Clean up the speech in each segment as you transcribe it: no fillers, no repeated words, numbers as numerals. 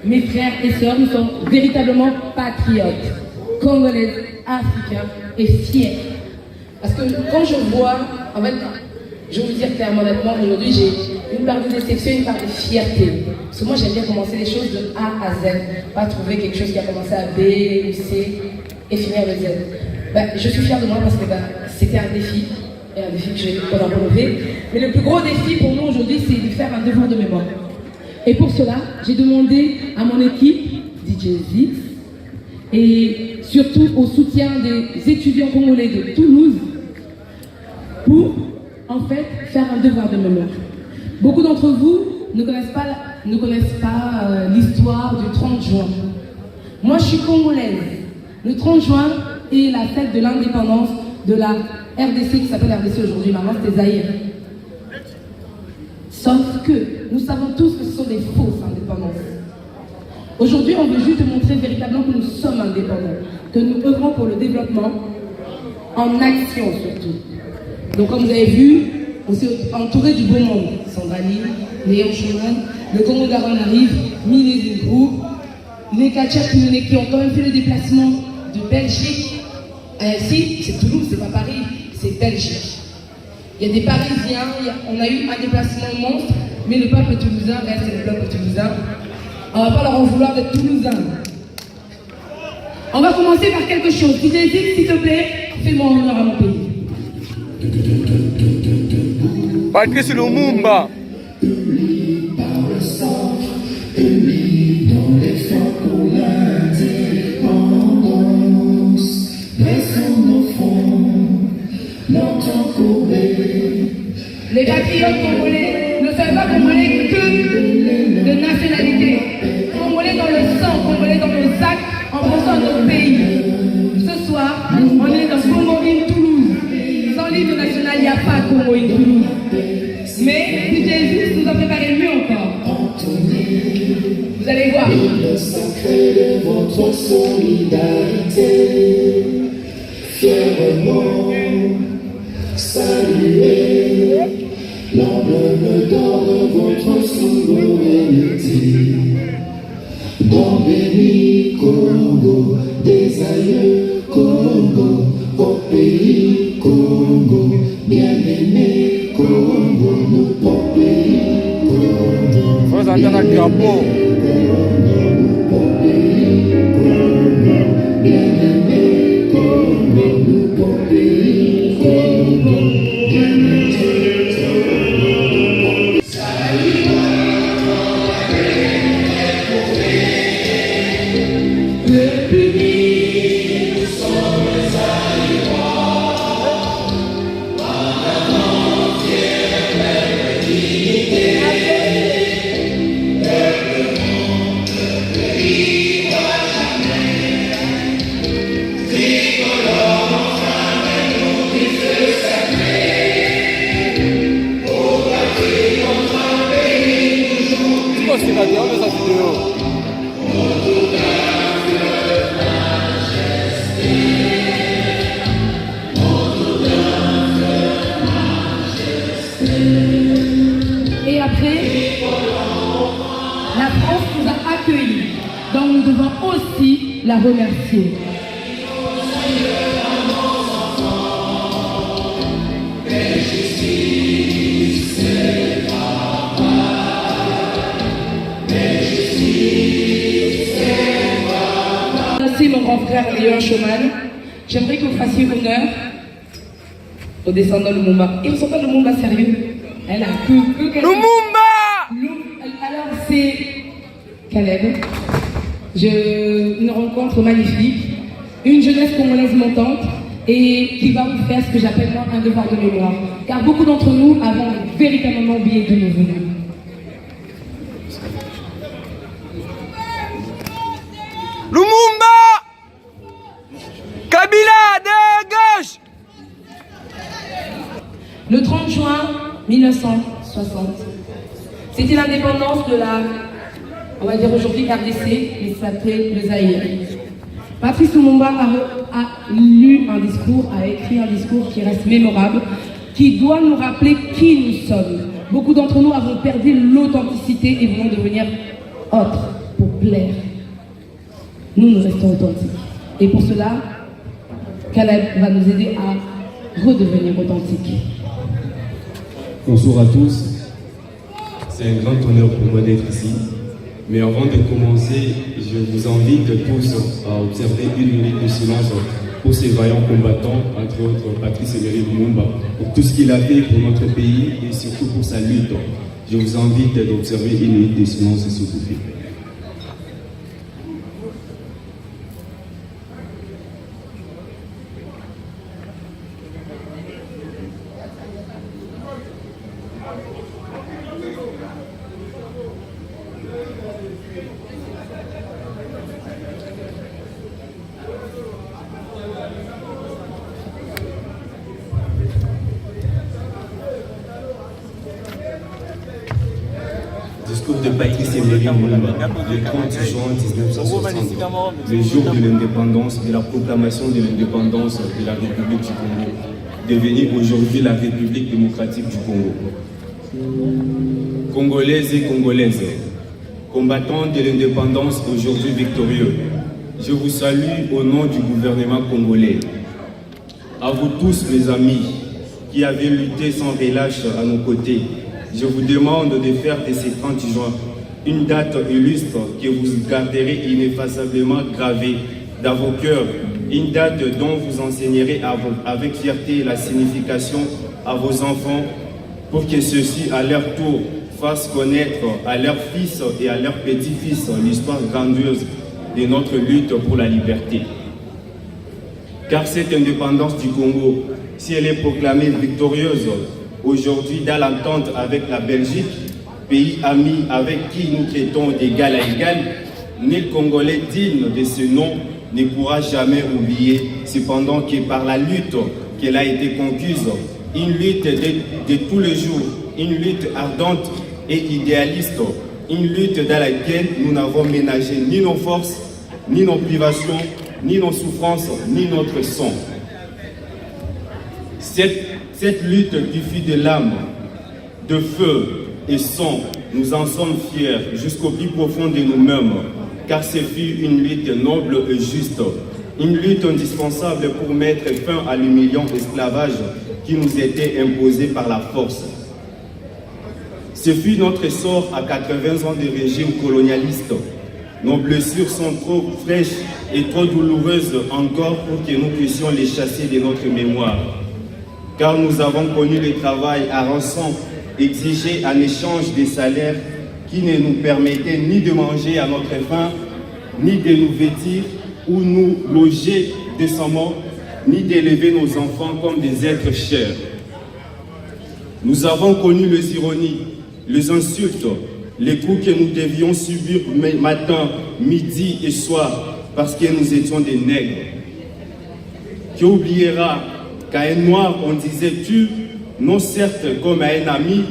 Mes frères et sœurs, nous sommes véritablement patriotes, congolais, africains et fiers. Parce que quand je vois, en fait, je vais vous dire clairement, honnêtement, aujourd'hui j'ai une part de déception, une part de fierté. Parce que moi j'aime bien commencer les choses de A à Z, pas trouver quelque chose qui a commencé à B ou C et finir le Z. Je suis fière de moi parce que c'était un défi, et un défi que je vais pouvoir relever. Mais le plus gros défi pour nous aujourd'hui, c'est de faire un devoir de mémoire. Et pour cela, j'ai demandé à mon équipe, DJ Zix, et surtout au soutien des étudiants congolais de Toulouse, pour en fait faire un devoir de mémoire. Beaucoup d'entre vous ne connaissent pas l'histoire du 30 juin. Moi, je suis congolaise. Le 30 juin est la fête de l'indépendance de la RDC, qui s'appelle RDC aujourd'hui, maintenant c'était Zaïre. Sauf que nous savons tous que ce sont des fausses indépendances. Aujourd'hui, on veut juste montrer véritablement que nous sommes indépendants, que nous œuvrons pour le développement en action surtout. Donc comme vous avez vu, on s'est entouré du beau monde. Sandrali, Léon Schumann, le Congo Garonne arrive, milliers de groupes, les Kachak qui ont quand même fait le déplacement de Belgique. Si, c'est Toulouse, c'est pas Paris, c'est Belgique. Il y a des Parisiens, on a eu un déplacement monstre, mais le peuple toulousain reste le peuple toulousain. On ne va pas leur en vouloir d'être toulousain. On va commencer par quelque chose. Si j'hésite, s'il te plaît, fais-moi honneur à mon pays. Patrice Lumumba. Unis par le sang, unis dans l'effort pour l'indépendance. Laissons nos fronts longtemps courir. Les patriotes congolais ne sont pas congolais que de nationalité. Congolais dans le sang, congolais dans nos actes, en pensant à notre pays. Ce soir, on est dans Congo in Toulouse. Sans l'hymne national, il n'y a pas Congo in Toulouse. Mais DJ Zix nous a préparé mieux encore. Vous allez voir. Le sacré de votre solidarité, fièrement saluer l'emblème d'or de votre souveraineté. Dans béni Congo, des aïeux Congo, au pays Congo, bien-aimé Congo, nous au pays Congo. Faut entendre le drapeau. Au pays Congo, bien-aimé Congo, nous au pays Congo, bien-aimé C'est la dernière de sa vidéo. Et après, la France nous a accueillis. Donc nous devons aussi la remercier. Merci mon grand frère Léon Schumann. J'aimerais que vous fassiez honneur aux descendants de Lumumba. Ils ne sont pas Lumumba sérieux. Elle a Lumumba! Alors c'est Caleb. Une rencontre magnifique. Une jeunesse congolaise montante et qui va vous faire ce que j'appelle moi un devoir de mémoire. Car beaucoup d'entre nous avons véritablement oublié de nous venir. Lumumba! Kabila de gauche! Le 30 juin 1960, c'était l'indépendance de la, on va dire aujourd'hui RDC, mais ça s'appelait le Zaïre. Patrice Lumumba a lu un discours, a écrit un discours qui reste mémorable. qui doit nous rappeler qui nous sommes. Beaucoup d'entre nous avons perdu l'authenticité et voulons devenir autres pour plaire. Nous restons authentiques. Et pour cela, Caleb va nous aider à redevenir authentiques. Bonjour à tous. C'est un grand honneur pour moi d'être ici. Mais avant de commencer, je vous invite tous à observer une minute de silence pour ces vaillants combattants, entre autres Patrice Emery Lumumba, pour tout ce qu'il a fait pour notre pays et surtout pour sa lutte. Je vous invite d'observer une minute de silence, s'il vous plaît. Discours de Patrice Emery Lumumba, le 30 juin 1960, le jour de l'indépendance, de la proclamation de l'indépendance de la République du Congo, devenue aujourd'hui la République démocratique du Congo. Congolaises et Congolaises, combattants de l'indépendance aujourd'hui victorieux, je vous salue au nom du gouvernement congolais. À vous tous, mes amis, qui avez lutté sans relâche à nos côtés, je vous demande de faire de ce 30 juin une date illustre que vous garderez ineffaçablement gravée dans vos cœurs, une date dont vous enseignerez avec fierté la signification à vos enfants pour que ceux-ci, à leur tour, fassent connaître à leurs fils et à leurs petits-fils l'histoire grandiose de notre lutte pour la liberté. Car cette indépendance du Congo, si elle est proclamée victorieuse, aujourd'hui, dans l'entente avec la Belgique, pays ami avec qui nous traitons d'égal à égal, nul Congolais digne de ce nom ne pourra jamais oublier, cependant que par la lutte qu'elle a été conquise, une lutte de tous les jours, une lutte ardente et idéaliste, une lutte dans laquelle nous n'avons ménagé ni nos forces, ni nos privations, ni nos souffrances, ni notre sang. Cette lutte qui fut de l'âme, de feu et sang, nous en sommes fiers jusqu'au plus profond de nous-mêmes, car ce fut une lutte noble et juste, une lutte indispensable pour mettre fin à l'humiliant esclavage qui nous était imposé par la force. Ce fut notre sort à 80 ans de régime colonialiste. Nos blessures sont trop fraîches et trop douloureuses encore pour que nous puissions les chasser de notre mémoire. Car nous avons connu le travail à rançon exigé en échange des salaires qui ne nous permettaient ni de manger à notre faim, ni de nous vêtir ou nous loger décemment, ni d'élever nos enfants comme des êtres chers. Nous avons connu les ironies, les insultes, les coups que nous devions subir matin, midi et soir parce que nous étions des nègres. Qui oubliera qu'à un noir on disait tu, non certes comme à un ami,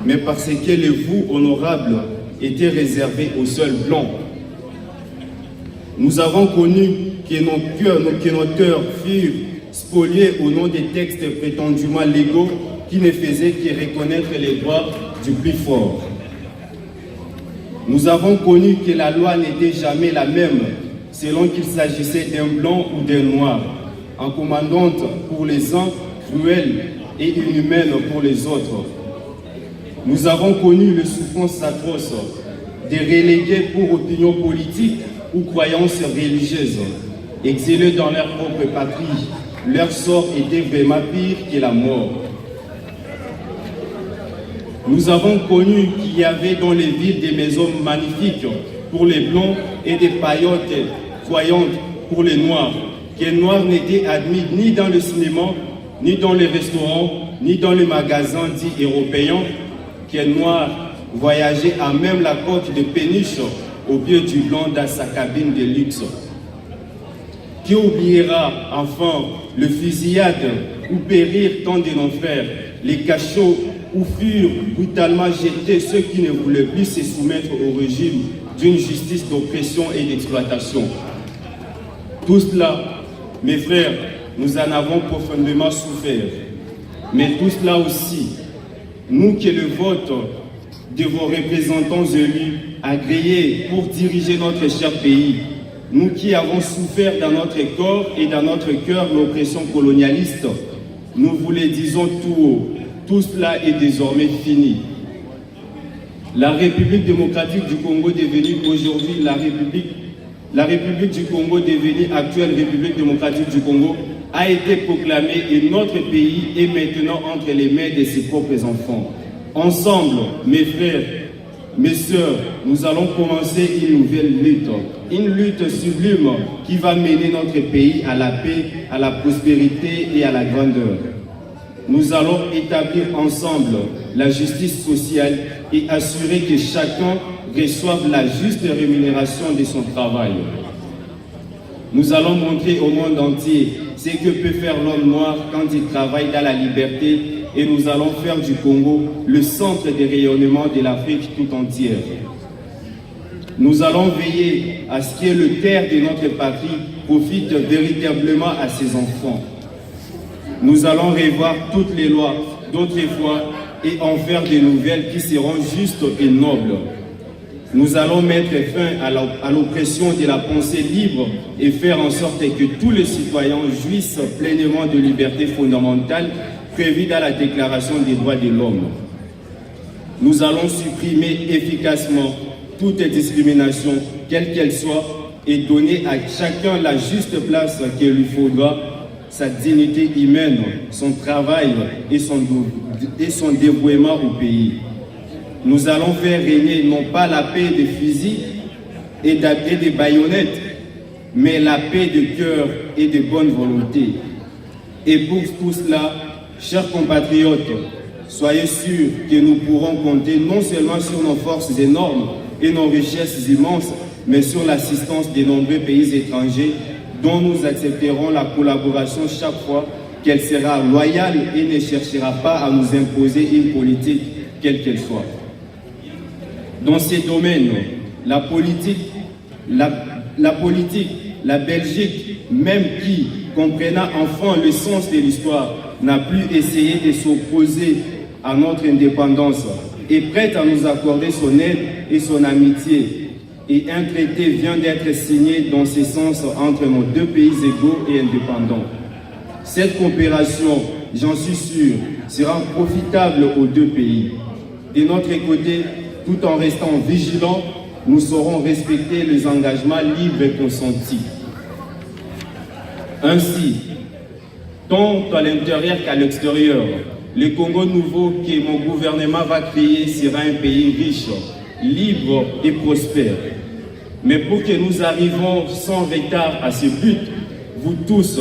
mais parce que le vous honorable était réservé aux seuls blancs. Nous avons connu que nos cœurs furent spoliés au nom des textes prétendument légaux qui ne faisaient que reconnaître les droits du plus fort. Nous avons connu que la loi n'était jamais la même selon qu'il s'agissait d'un blanc ou d'un noir, en commandante pour les uns, cruelle et inhumaine pour les autres. Nous avons connu les souffrances atroces des relégués pour opinion politique ou croyances religieuses. Exilés dans leur propre patrie, leur sort était vraiment pire que la mort. Nous avons connu qu'il y avait dans les villes des maisons magnifiques pour les blancs et des paillotes croyantes pour les noirs, que les noirs n'étaient admis ni dans le cinéma, ni dans les restaurants, ni dans les magasins dits européens, que les noirs voyageaient à même la côte de péniche au pied du blanc dans sa cabine de luxe. Qui oubliera enfin le fusillade où périrent tant de nos frères, les cachots où furent brutalement jetés ceux qui ne voulaient plus se soumettre au régime d'une justice d'oppression et d'exploitation. Tout cela, mes frères, nous en avons profondément souffert. Mais tout cela aussi, nous qui le vote de vos représentants élus, agréés pour diriger notre cher pays, nous qui avons souffert dans notre corps et dans notre cœur l'oppression colonialiste, nous vous le disons tout haut, tout cela est désormais fini. La République démocratique du Congo devenue aujourd'hui la République du Congo devenue actuelle République démocratique du Congo a été proclamée et notre pays est maintenant entre les mains de ses propres enfants. Ensemble, mes frères, mes sœurs, nous allons commencer une nouvelle lutte sublime qui va mener notre pays à la paix, à la prospérité et à la grandeur. Nous allons établir ensemble la justice sociale et assurer que chacun reçoive la juste rémunération de son travail. Nous allons montrer au monde entier ce que peut faire l'homme noir quand il travaille dans la liberté et nous allons faire du Congo le centre de rayonnement de l'Afrique tout entière. Nous allons veiller à ce que le terre de notre patrie profite véritablement à ses enfants. Nous allons revoir toutes les lois d'autrefois et en faire de nouvelles qui seront justes et nobles. Nous allons mettre fin à l'oppression de la pensée libre et faire en sorte que tous les citoyens jouissent pleinement de libertés fondamentales prévues dans la Déclaration des droits de l'homme. Nous allons supprimer efficacement toute discrimination, quelle qu'elle soit, et donner à chacun la juste place qu'il lui faudra, sa dignité humaine, son travail et son dévouement au pays. Nous allons faire régner non pas la paix des fusils et des baïonnettes, mais la paix de cœur et de bonne volonté. Et pour tout cela, chers compatriotes, soyez sûrs que nous pourrons compter non seulement sur nos forces énormes et nos richesses immenses, mais sur l'assistance des nombreux pays étrangers dont nous accepterons la collaboration chaque fois qu'elle sera loyale et ne cherchera pas à nous imposer une politique quelle qu'elle soit. Dans ces domaines, la politique, la Belgique, même qui, comprenant enfin le sens de l'histoire, n'a plus essayé de s'opposer à notre indépendance, est prête à nous accorder son aide et son amitié. Et un traité vient d'être signé dans ce sens entre nos deux pays égaux et indépendants. Cette coopération, j'en suis sûr, sera profitable aux deux pays. De notre côté, tout en restant vigilants, nous saurons respecter les engagements libres et consentis. Ainsi, tant à l'intérieur qu'à l'extérieur, le Congo nouveau que mon gouvernement va créer sera un pays riche, libre et prospère. Mais pour que nous arrivions sans retard à ce but, vous tous,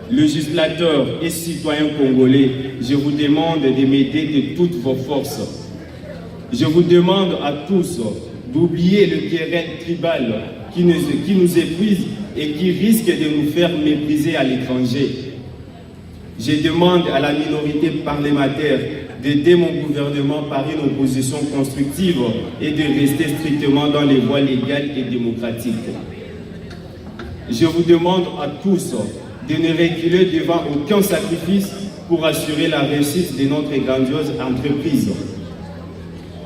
législateurs et citoyens congolais, je vous demande de m'aider de toutes vos forces. Je vous demande à tous d'oublier le querelle tribal qui nous épuise et qui risque de nous faire mépriser à l'étranger. Je demande à la minorité parlementaire d'aider mon gouvernement par une opposition constructive et de rester strictement dans les voies légales et démocratiques. Je vous demande à tous de ne reculer devant aucun sacrifice pour assurer la réussite de notre grandiose entreprise.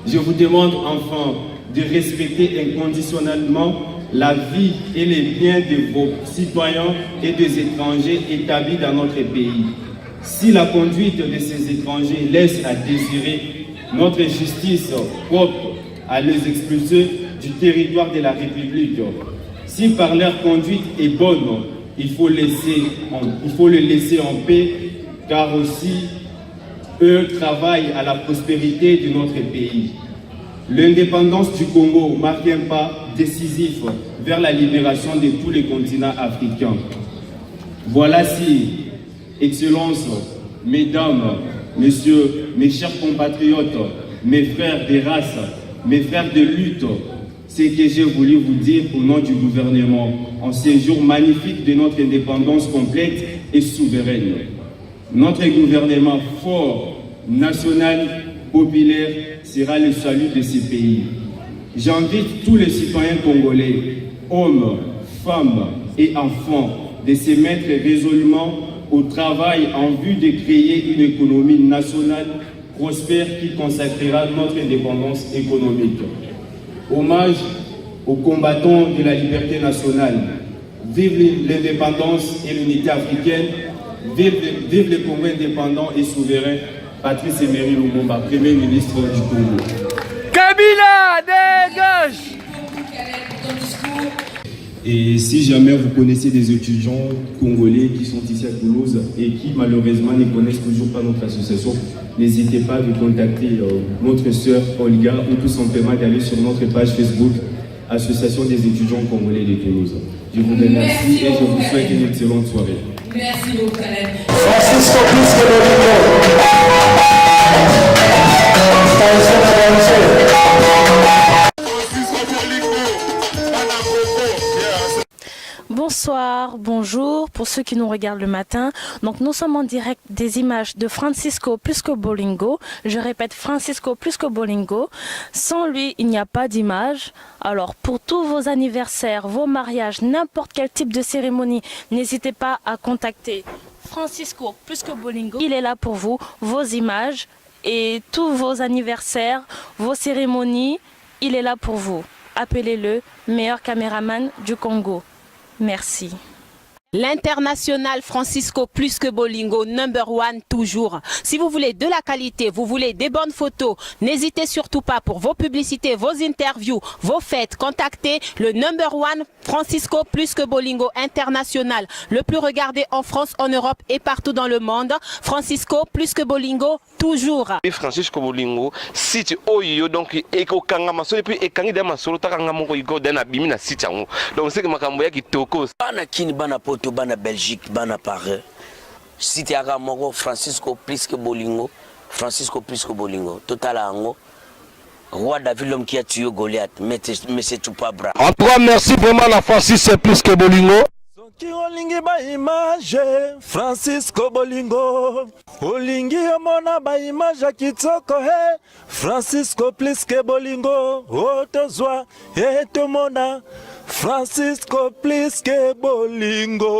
Je vous demande enfin de respecter inconditionnellement la vie et les biens de vos citoyens et des étrangers établis dans notre pays. Si la conduite de ces étrangers laisse à désirer, notre justice propre à les expulser du territoire de la République. Si par leur conduite est bonne, il faut les laisser en paix, car aussi eux travaillent à la prospérité de notre pays. L'indépendance du Congo marque un pas décisif vers la libération de tous les continents africains. Voilà si, Excellences, Mesdames, Messieurs, mes chers compatriotes, mes frères de race, mes frères de lutte, ce que j'ai voulu vous dire au nom du gouvernement en ces jours magnifiques de notre indépendance complète et souveraine. Notre gouvernement fort, national, populaire, sera le salut de ces pays. J'invite tous les citoyens congolais, hommes, femmes et enfants, de se mettre résolument au travail en vue de créer une économie nationale prospère qui consacrera notre indépendance économique. Hommage aux combattants de la liberté nationale. Vive l'indépendance et l'unité africaine. Vive le Congo indépendant et souverain. Patrice Emery Lumumba, Premier ministre du Congo. Kabila, dégage! Et si jamais vous connaissez des étudiants congolais qui sont ici à Toulouse et qui malheureusement ne connaissent toujours pas notre association, n'hésitez pas à vous contacter notre sœur Olga ou tout simplement d'aller sur notre page Facebook Association des étudiants congolais de Toulouse. Je vous remercie et je vous souhaite une excellente soirée. Merci beaucoup, Caleb. Francisco Pisque Bonsoir, bonjour pour ceux qui nous regardent le matin. Donc nous sommes en direct des images de Francisco Pisco Bolingo. Je répète, Francisco Pisco Bolingo. Sans lui, il n'y a pas d'image. Alors pour tous vos anniversaires, vos mariages, n'importe quel type de cérémonie, n'hésitez pas à contacter Francisco Pisco Bolingo. Il est là pour vous, vos images et tous vos anniversaires, vos cérémonies. Il est là pour vous. Appelez-le meilleur caméraman du Congo. Merci. L'international Francisco Pisco Bolingo, #1 toujours. Si vous voulez de la qualité, vous voulez des bonnes photos, n'hésitez surtout pas pour vos publicités, vos interviews, vos fêtes. Contactez le #1 Francisco Pisco Bolingo international, le plus regardé en France, en Europe et partout dans le monde. Francisco Pisco Bolingo toujours. Francisco Bolingo, site oyo donc eko kanga masolo puis ekangi de masolo takanga moko iko dana bimina site yango. Donc c'est que makambo ya kitoko. Bana kini bana poto bana Belgique bana Paris. Site aka moko Francisco Pisco Bolingo, Francisco Pisco Bolingo. Total ango. Roi David l'homme qui a tué Goliath, mais c'est tout pas bras. En tout cas, merci vraiment à Francisco Pisque Bolingo. Olingi ba image Francisco Bolingo, olingi omona ba image kitoko he Francisco Pisque Bolingo, otozwa etomona Francisco Pisque Bolingo.